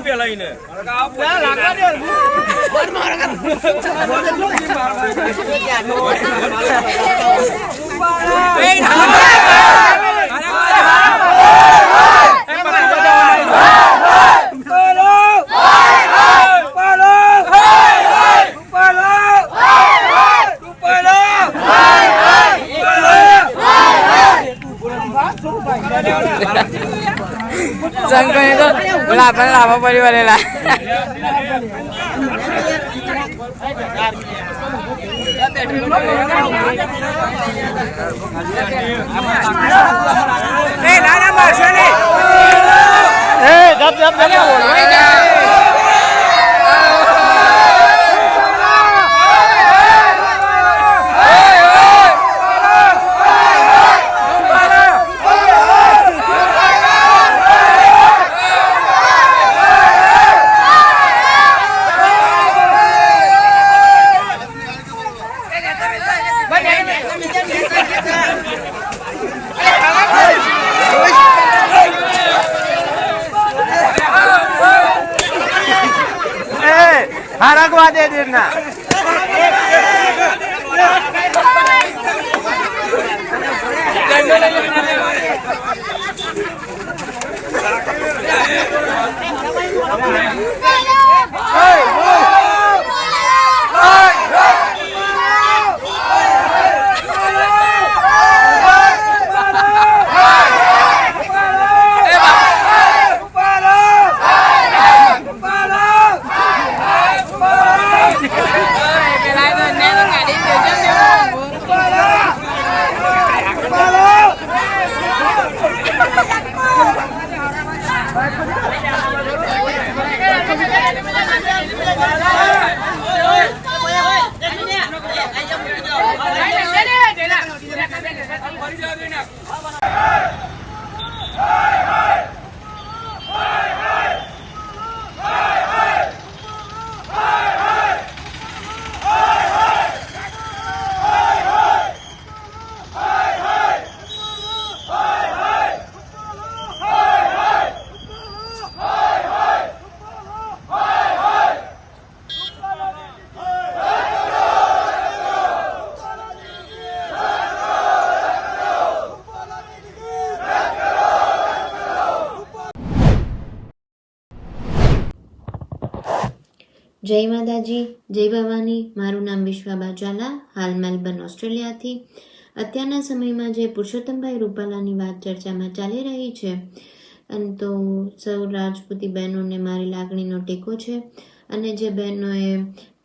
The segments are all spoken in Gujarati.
પેલા ઈને લાભ પરિવાર हरकवा दे देना જય માતાજી, જય ભવાની. મારું નામ વિશ્વાબા ઝાલા, હાલ મેલબર્ન ઓસ્ટ્રેલિયાથી. અત્યારના સમયમાં જે પુરુષોત્તમભાઈ રૂપાલાની વાત ચર્ચામાં ચાલી રહી છે, અને તો સૌ રાજપૂતી બહેનોને મારી લાગણીનો ટેકો છે, અને જે બહેનોએ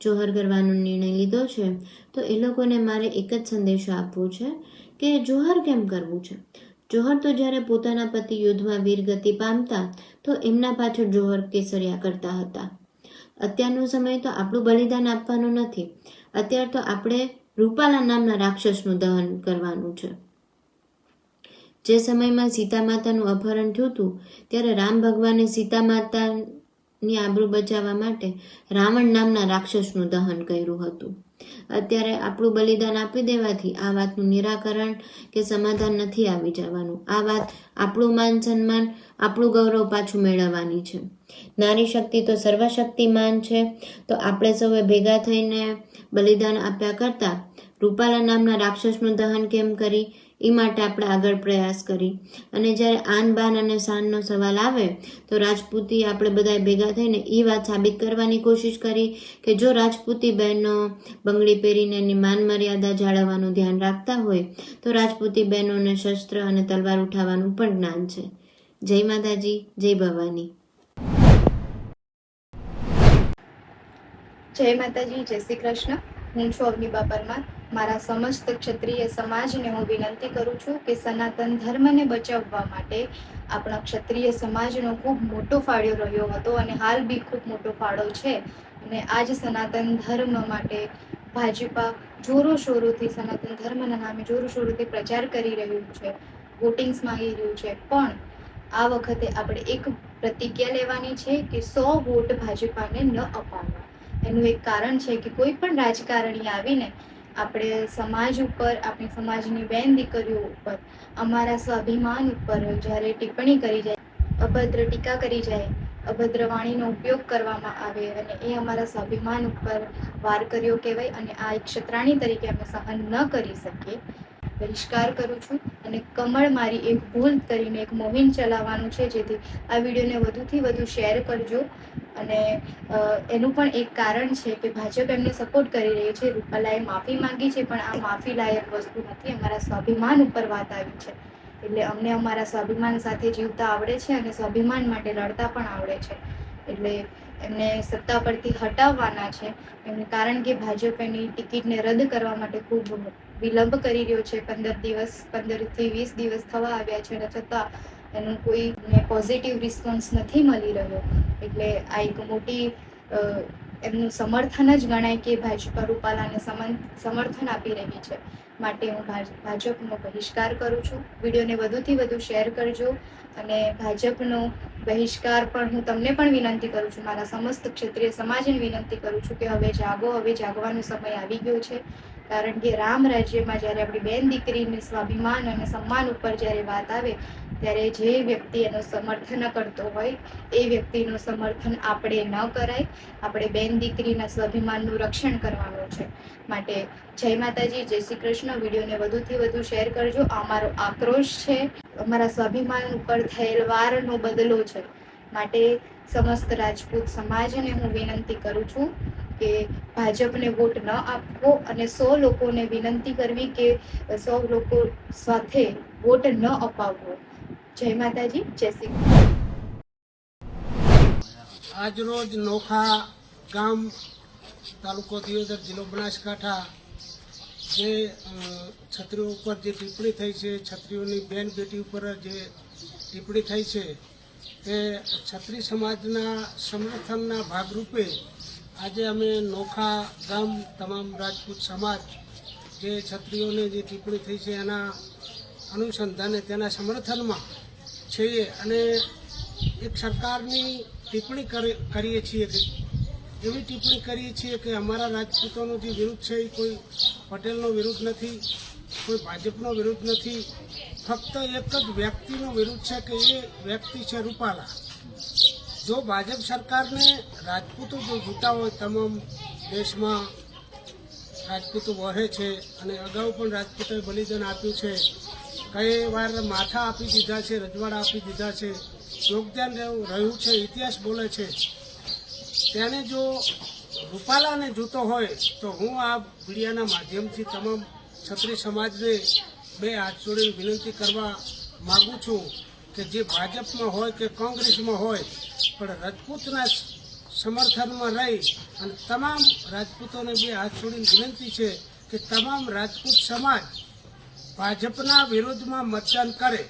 જોહર કરવાનો નિર્ણય લીધો છે, તો એ લોકોને મારે એક જ સંદેશો આપવો છે કે જોહર કેમ કરવું છે. જોહર તો જ્યારે પોતાના પતિ યુદ્ધમાં વીરગતિ પામતા તો એમના પાછળ જોહર કેસરિયા કરતા હતા. અત્યારનો સમય તો આપણું બલિદાન આપવાનું નથી. અત્યારે તો આપણે રૂપાલા નામના રાક્ષસનું દહન કરવાનું છે. જે સમયમાં સીતા માતાનું અપહરણ થયું હતું ત્યારે રામ ભગવાને સીતા માતાની આબરૂ બચાવવા માટે રાવણ નામના રાક્ષસનું દહન કર્યું હતું. અત્યારે આપણું બલિદાન આપી દેવાથી આ વાતનું નિરાકરણ કે સમાધાન નથી આવી જવાનું. આ વાત આપણું માન સન્માન, આપણું ગૌરવ પાછું મેળવવાની છે. નારી શક્તિ તો સર્વશક્તિમાન છે. તો આપણે સૌએ ભેગા થઈને બલિદાન આપ્યા કરતા રૂપાલા નામના રાક્ષસનું દહન કેમ કરી એ માટે આપણે આગળ પ્રયાસ કરી. અને જ્યારે આન બાન અને શાનનો સવાલ આવે તો રાજપૂતી આપણે બધા ભેગા થઈને એ વાત સાબિત કરવાની કોશિશ કરી કે જો રાજપૂતી બહેનો બંગડી પહેરીને એની માન મર્યાદા જાળવવાનું ધ્યાન રાખતા હોય તો રાજપૂતી બહેનોને શસ્ત્ર અને તલવાર ઉઠાવવાનું પણ જ્ઞાન છે. જય માતાજી, જય ભવાની. જય માતાજી, જય શ્રી કૃષ્ણ. હું છું અવનીબા પરમાર. મારા સમસ્ત ક્ષત્રિય સમાજને હું વિનંતી કરું છું કે સનાતન ધર્મને બચાવવા માટે આપણા ક્ષત્રિય સમાજનો ખૂબ મોટો ફાળો રહ્યો હતો અને હાલ બી ખૂબ મોટો ફાળો છે. અને આજ સનાતન ધર્મ માટે ભાજપા જોરો શોરોથી સનાતન ધર્મના નામે જોરો શોરોથી પ્રચાર કરી રહ્યું છે, વોટિંગ્સ માંગી રહ્યું છે. પણ આ વખતે આપણે એક પ્રતિજ્ઞા લેવાની છે કે 100 વોટ ભાજપાને ન અપાવવા. એનું એક કારણ છે કે કોઈ પણ રાજકારણી આવીને આપણે સમાજ ઉપર, આપણી સમાજની બેન દીકરીઓ ઉપર, અમારા સ્વાભિમાન ઉપર જ્યારે ટિપ્પણી કરી જાય, અભદ્ર ટીકા કરી જાય, અભદ્ર વાણીનો ઉપયોગ કરવામાં આવે અને એ અમારા સ્વાભિમાન ઉપર વાર કર્યો કહેવાય અને આ એક ક્ષત્રાણી તરીકે અમે સહન ન કરી શકીએ. બહિષ્કાર કરું છું અને કમળ મારી એક ભૂલ કરીને એક મોહિમ ચલાવવાનું છે, જેથી આ વિડીયોને વધુથી વધુ શેર કરજો. અને એનું પણ એક કારણ છે કે ભાજપ એમને સપોર્ટ કરી રહી છે. રૂપાલાએ માફી માંગી છે, પણ આ માફી લાયક વસ્તુ નથી. અમારા સ્વાભિમાન ઉપર વાત આવી છે, એટલે અમને અમારા સ્વાભિમાન સાથે જીવતા આવડે છે અને સ્વાભિમાન માટે લડતા પણ આવડે છે. એટલે એમને સત્તા પરથી હટાવવાના છે એમને, કારણ કે ભાજપ એની ટિકિટને રદ કરવા માટે ખૂબ વિલંબ કરી રહ્યો છે. 15 થી 20 દિવસ થવા આવ્યા છે અને છતાં એનું કોઈ પોઝિટિવ રિસ્પોન્સ નથી મળી રહ્યો. એટલે આ એક મોટી એમનું સમર્થન જ ગણાય કે ભાજપા રૂપાલાને સમર્થન આપી રહી છે. માટે હું ભાજપનો બહિષ્કાર કરું છું. વિડીયોને વધુથી વધુ શેર કરજો અને ભાજપનો બહિષ્કાર પણ હું તમને પણ વિનંતી કરું છું, મારા સમસ્ત ક્ષત્રિય સમાજને વિનંતી કરું છું કે હવે જાગો, હવે જાગવાનો સમય આવી ગયો છે. કારણ કે રામ રાજ્યમાં જ્યારે આપણી બેન દીકરીને સ્વાભિમાન અને સન્માન ઉપર જ્યારે વાત આવે ત્યારે જે વ્યક્તિ એનું સમર્થન કરતો હોય એ વ્યક્તિનું સમર્થન આપણે ન કરાય. આપણે બેન દીકરીના સ્વાભિમાનનું રક્ષણ કરવાનું છે. માટે જય માતાજી, જય શ્રી કૃષ્ણ. વિડીયોને વધુથી વધુ શેર કરજો. અમારો આક્રોશ છે, અમારા સ્વાભિમાન ઉપર થયેલ વારનો બદલો છે. માટે સમસ્ત રાજપૂત સમાજને હું વિનંતી કરું છું કે ભાજપને વોટ ન આપવો અને 100 લોકોને વિનંતી કરવી કે 100 લોકો સાથે વોટ ન અપાવવો. જય માતાજી, જય શ્રી કૃષ્ણ. આજરોજ નોખા ગામ, તાલુકો દિયોદર, જિલ્લો બનાસકાંઠા, જે છત્રીઓ ઉપર જે ટિપ્પણી થઈ છે, છત્રીઓની બેન બેટી ઉપર જે ટિપ્પણી થઈ છે, તે છત્રી સમાજના સમર્થનના ભાગરૂપે આજે અમે નોખા ગામ તમામ રાજપૂત સમાજ જે છત્રીઓને જે ટિપ્પણી થઈ છે એના અનુસંધાને તેના સમર્થનમાં છીએ અને એક સરકારની ટિપ્પણી કરીએ છીએ કે એવી ટિપ્પણી કરીએ છીએ કે અમારા રાજપૂતોનો જે વિરુદ્ધ છે એ કોઈ પટેલનો વિરુદ્ધ નથી, કોઈ ભાજપનો વિરુદ્ધ નથી, ફક્ત એક જ વ્યક્તિનો વિરુદ્ધ છે કે એ વ્યક્તિ છે રૂપાલા. જો ભાજપ સરકારને રાજપૂતો જો જોતા હોય, તમામ દેશમાં રાજપૂતો વહે છે અને અગાઉ પણ રાજપૂતોએ બલિદાન આપ્યું છે, કઈ વાર માથા આપી દીધા છે, રજવાડા આપી દીધા છે, યોગદાન રહ્યું છે, ઇતિહાસ બોલે છે. તેને જો રૂપાલાને જોતો હોય તો હું આ મીડિયાના માધ્યમથી તમામ ક્ષત્રિય સમાજને બે હાથ જોડીને વિનંતી કરવા માગું છું કે જે ભાજપમાં હોય કે કોંગ્રેસમાં હોય, પણ રાજપૂતના સમર્થનમાં રહી અને તમામ રાજપૂતોને બે હાથ જોડીને વિનંતી છે કે તમામ રાજપૂત સમાજ ભાજપના વિરોધમાં મતદાન કરે.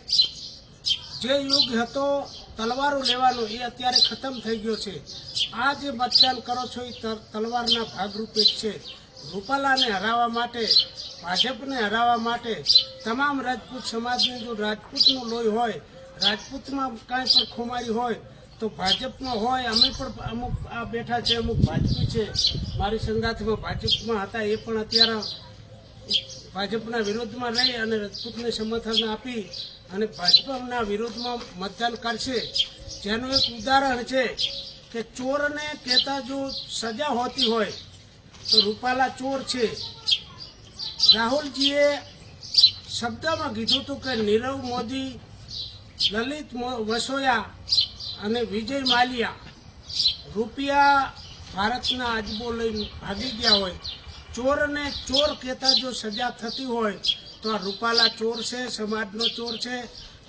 જે યુગ હતો તલવારો લેવાનો એ અત્યારે ખતમ થઈ ગયો છે. આ જે મતદાન કરો છો એ તલવારના ભાગરૂપે જ છે. રૂપાલાને હરાવવા માટે, ભાજપને હરાવવા માટે તમામ રાજપૂત સમાજને જો રાજપૂતનું લોહી હોય, રાજપૂતમાં કાંઈ પણ ખુમારી હોય તો ભાજપમાં હોય. અમે પણ અમુક આ બેઠા છે, અમુક ભાજપી છે, મારી સંગાથમાં ભાજપમાં હતા, એ પણ અત્યારે ભાજપના વિરોધમાં રહી અને રાજપૂતને સમર્થન આપી અને ભાજપના વિરોધમાં મતદાન કરશે. જેનું એક ઉદાહરણ છે કે ચોરને કહેતા જો સજા હોતી હોય તો રૂપાલા ચોર છે. રાહુલજીએ શબ્દમાં કીધું હતું કે નીરવ મોદી, લલિત વસોયા અને વિજય માલ્યા રૂપિયા ભારતના અજબો લઈને ભાગી ગયા હોય. ચોરને ચોર કહેતા જો સજા થતી હોય તો આ રૂપાલા ચોર છે, સમાજનો ચોર છે.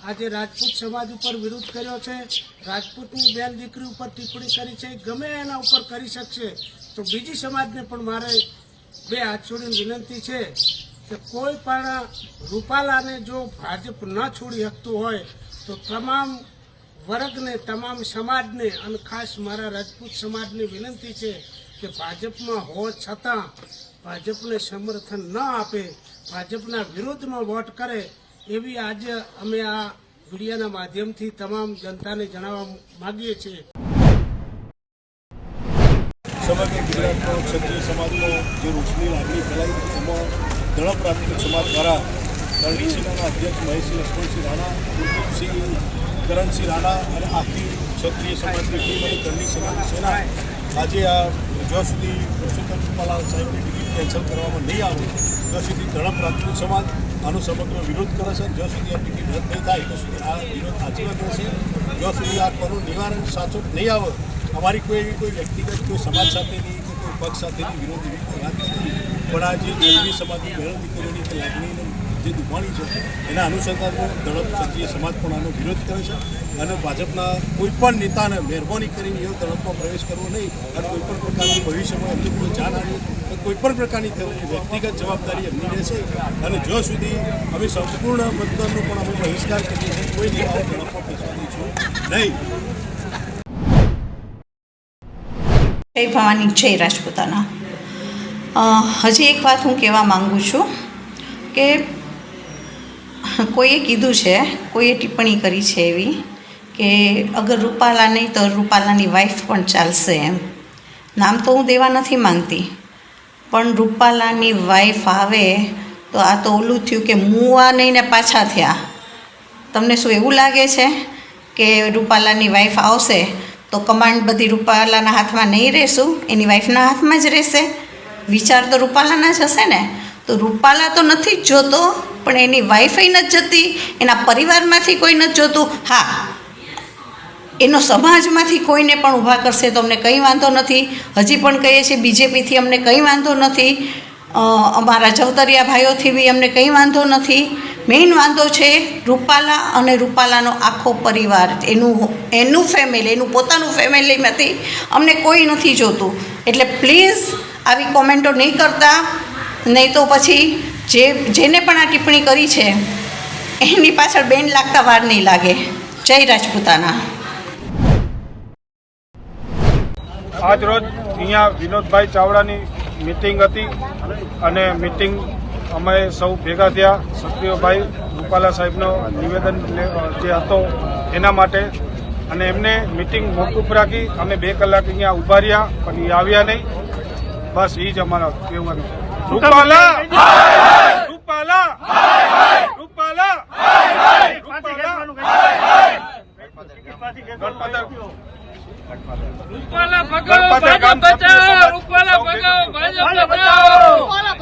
આજે રાજપૂત સમાજ ઉપર વિરોધ કર્યો છે, રાજપૂતની બેન દીકરી ઉપર ટિપ્પણી કરી છે, ગમે એના ઉપર કરી શકશે. તો બીજી સમાજને પણ મારે બે હાથ છોડીને વિનંતી છે કે કોઈ પણ રૂપાલાને જો ભાજપ ન છોડી શકતું હોય તો તમામ વર્ગને, તમામ સમાજને અને ખાસ મારા રાજપૂત સમાજને વિનંતી છે કે ભાજપમાં હોવા છતાં ભાજપને સમર્થન ન આપે, ભાજપના વિરોધમાં વોટ કરે. એવી આજે અમે આ મીડિયાના માધ્યમથી તમામ જનતાને જણાવવા માગીએ છીએ. સમગ્ર ગુજરાતનો ક્ષત્રિય સમાજનો જે રોષની લાગણી ફેલાઈ એમાં દળ પ્રાથમિક સમાજ દ્વારા રણજીતસિંહના અધ્યક્ષ મહેશસિંહ લક્ષ્મણસિંહ રાણા, ગુરદીપસિંહ કરણસિંહ રાણા અને આખી ક્ષત્રિય સમાજની ટીમ અને કરણી સેનાની સેના આજે આ જ્યાં સુધી પુરુષોત્તમ રૂપાલા સાહેબની ટિકિટ કેન્સલ કરવામાં નહીં આવે ત્યાં સુધી ધડપ રાજપૂત સમાજ આનો સમગ્ર વિરોધ કરે છે. જ્યાં સુધી આ ટિકિટ રદ નહીં થાય ત્યાં સુધી આ વિરોધ આજીવન રહેશે. જ્યાં સુધી આ કરું નિવારણ સાચો નહીં આવે અમારી કોઈ વ્યક્તિગત કોઈ સમાજ સાથેની કે કોઈ પક્ષ સાથેની વિરોધ એવી કોઈ વાત નથી, પણ આ જે ગરીબી સમાજની બહેનો દીકરીઓની કે લાગણીને જે દુભાણી છે એના અનુસંધાનમાં દળપ ક્ષત્રિય સમાજ પણ આનો વિરોધ કરે છે અને ભાજપના કોઈ પણ નેતાને મહેરબાની કરીને એવો દળપમાં પ્રવેશ કરવો નહીં અને કોઈ પણ પ્રકારની ભવિષ્યમાં એમની કોઈ જાનહાની કોઈ પણ પ્રકારની વ્યક્તિગત જવાબદારી એમની રહેશે અને જ્યાં સુધી અમે સંપૂર્ણ મતદાનનો પણ અમે બહિષ્કાર કરીએ છીએ કોઈ નેતાઓ દળપમાં બેસવા દઈશું નહીં. જય ભવાની જય રાજપૂતાના. હજી એક વાત હું કહેવા માગું છું કે કોઈએ કીધું છે, કોઈએ ટિપ્પણી કરી છે એવી કે અગર રૂપાલા નહીં તો રૂપાલાની વાઈફ પણ ચાલશે એમ. નામ તો હું દેવા નથી માંગતી, પણ રૂપાલાની વાઈફ આવે તો આ તો ઓલું થયું કે મુવા નહીં ને પાછા થયા. તમને શું એવું લાગે છે કે રૂપાલાની વાઈફ આવશે તો કમાન્ડ બધી રૂપાલાના હાથમાં નહીં રહેશું, એની વાઈફના હાથમાં જ રહેશે? વિચાર તો રૂપાલાના જ હશે ને. તો રૂપાલા તો નથી જ જોતો, પણ એની વાઈફે નથી જતી, એના પરિવારમાંથી કોઈ નથી જોતું. હા, એનો સમાજમાંથી કોઈને પણ ઊભા કરશે તો અમને કંઈ વાંધો નથી. હજી પણ કહીએ છીએ બીજેપીથી અમને કંઈ વાંધો નથી, અમારા જવતરિયા ભાઈઓથી બી અમને કંઈ વાંધો નથી. મેઇન વાંધો છે રૂપાલા અને રૂપાલાનો આખો પરિવાર, એનું ફેમિલી, એનું પોતાનું ફેમિલીમાંથી અમને કોઈ નથી જોતું. એટલે પ્લીઝ આવી કોમેન્ટો નહીં કરતા, નહીં તો પછી જેને પણ આ ટિપ્પણી કરી છે એની પાછળ બેન લાગતા વાર નહીં લાગે. જય રાજપૂતાના. આજ રોજ અહીંયા વિનોદભાઈ ચાવડાની મિટિંગ હતી અને મિટિંગ અમે સૌ ભેગા થયા ક્ષત્રિયભાઈ રૂપાલા સાહેબનો નિવેદન જે હતો એના માટે, અને એમને મિટિંગ મોકૂફ રાખી. અમે 2 કલાક અહીંયા ઊભા રહ્યા પણ એ આવ્યા નહીં. બસ એ જ અમારા કહેવાનું. રૂપાલા રૂપાલા રૂપાલા રૂપાલા ભગાવો ભાજપ બચાવો, રૂપાલા ભગાવો ભાજપ બચાવો.